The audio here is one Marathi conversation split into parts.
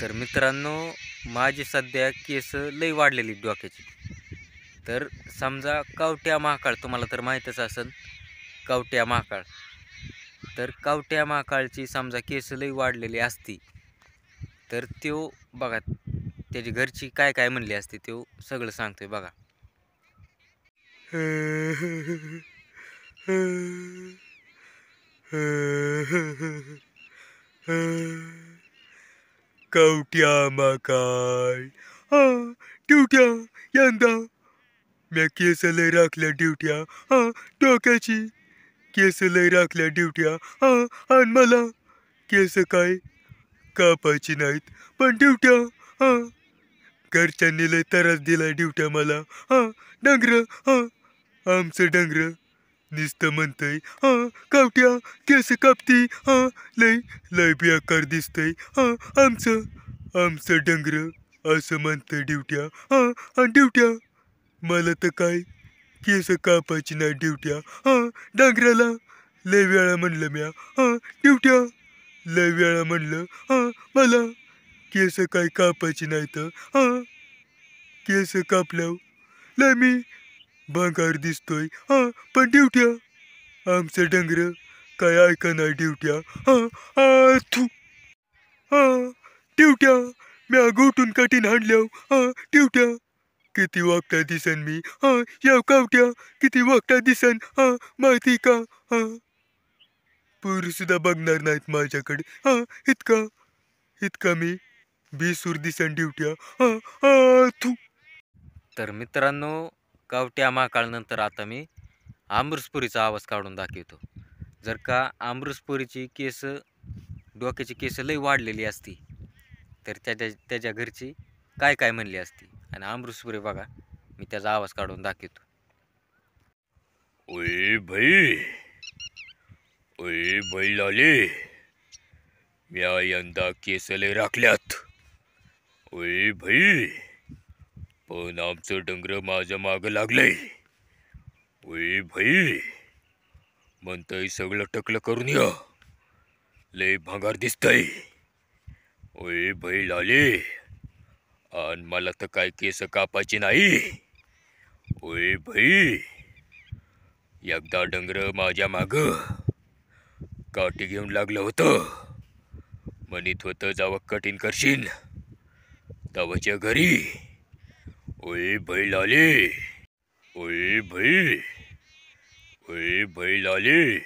तर मित्रांनो, माझी सध्या केस लई वाढलेली डोक्याची. तर समजा कावट्या महाकाळ तुम्हाला तर माहीतच असेल, कावट्या महाकाळ. तर कावट्या महाकाळची समजा केस लई वाढलेली असती, तर त्यो बघा त्याची घरची काय काय म्हणली असती त्यो सगळं सांगतोय बघा. कावट्या महाकाळ ड्युट्या यंदा म्या केस लय राखल्या ड्युट्या डोक्याची केस लय राखल्या ड्युट्या आणि मला केस काय कापायची नाहीत पण ड्युट्या घरच्यांनी लय त्रास दिलाय ड्युट्या मला डंगर आमचं डंगर नुसतं म्हणतंय कावट्या केस कापती लय लय बेकार दिसतंय आमचं आमचं डंगर असं म्हणतंय ड्युट्या आणि ड्युट्या मला तर काय केस कापायची नाही ड्युट्या डांगराला लय वेळा म्हणलं म्या ड्युट्या लय वेळा म्हणलं मला केस काय कापायची नाही तर केस कापल्यावर लय मी भांगार दिसतोय पण ड्युट्या आमचं डंगर काय ऐका नाही ड्युट्या थू ड्युट्या म्या गोटून काटीन हाणल्याव ड्युट्या किती वागता दिसन मी या कावट्या किती वागता दिसन माहिती का पोरी सुद्धा बघणार नाहीत माझ्याकडे इतका मी बेसूर दिसन ड्युट्या थू. तर मित्रांनो, कावट्या महाकाळनंतर आता मी आमृसपुरीचा आवाज काढून दाखवतो. जर का आमृसपुरीची केस डोक्याची केस लई वाढलेली असती तर त्याच्या घरची काय काय म्हणली असती. आणि आमृसपुरी बघा मी त्याचा आवाज काढून दाखवतो. ओय भाई लाले म्या यंदा केस लय राखल्यात. ओय भाई पण आमचं डंगर माझं माग लागलंय. ओय भाई म्हणतंय सगळं टकलं करून या लय भांगार दिसतंय. ओय भाई लाले आणि मला तर काय केस कापायची नाही. ओय भाई एकदा डंगर माझ्या माग काठी घेऊन लागलं होतं. म्हणत होतं जावं कठीण करशील तवच्या घरी. ओय भाई लाले ओय भाई लाले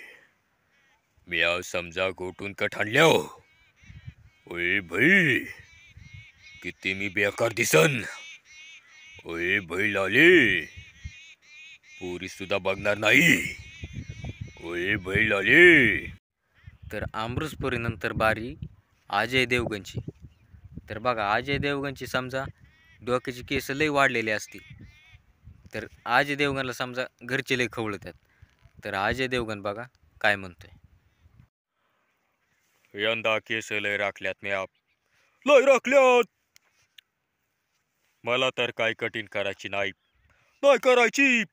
म्या समजा गोटून कट आणल्याव. ओय भाई किती मी बेकार दिसन. ओय भाई लाले पोरी सुद्धा बघणार नाही. ओय भाई लाले. तर आमृसपुरीनंतर बारी अजय देवगणची. तर बघा अजय देवगणची समजा डोक्याची केस लई वाढलेली असती तर अजय देवगणला समजा घरचे लई खवळतात. तर अजय देवगण बघा काय म्हणतोय. यंदा केस लय राखल्यात मी लय राखल्यात. मला तर काय कठीण करायची नाही करायची.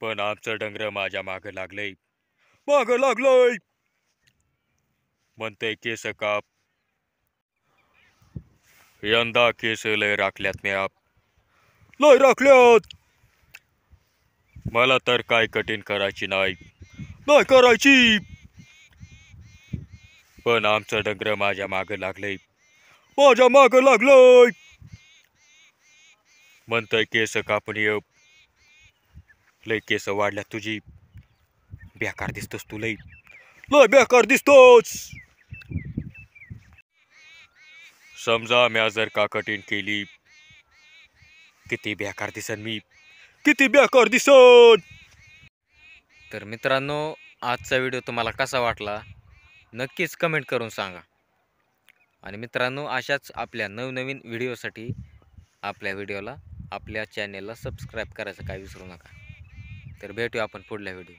पण आमचं डंगर माझ्या माग लागलंय म्हणतंय केस काप. यंदा केस लय राखल्यात मी लय राखल्यात. मला तर काय कठीण करायची नाही करायची. पण आमचं डंगर माझ्या माग लागलंय म्हणतंय केस कापून ये. लय केस वाढल्यात तुझी बेकार दिसतोस तू लय बेकार दिसतोस. समजा म्या जर का कठीण केली किती बेकार दिसन मी किती बेकार दिसन. तर मित्रांनो, आजचा व्हिडिओ तुम्हाला कसा वाटला नक्कीच कमेंट करून सांगा. आणि मित्रांनो, अशाच आपल्या नवनवीन व्हिडिओसाठी आपल्या चॅनेलला सबस्क्राईब करायचं काय विसरू नका. तर भेटूया आपण पुढल्या व्हिडिओ.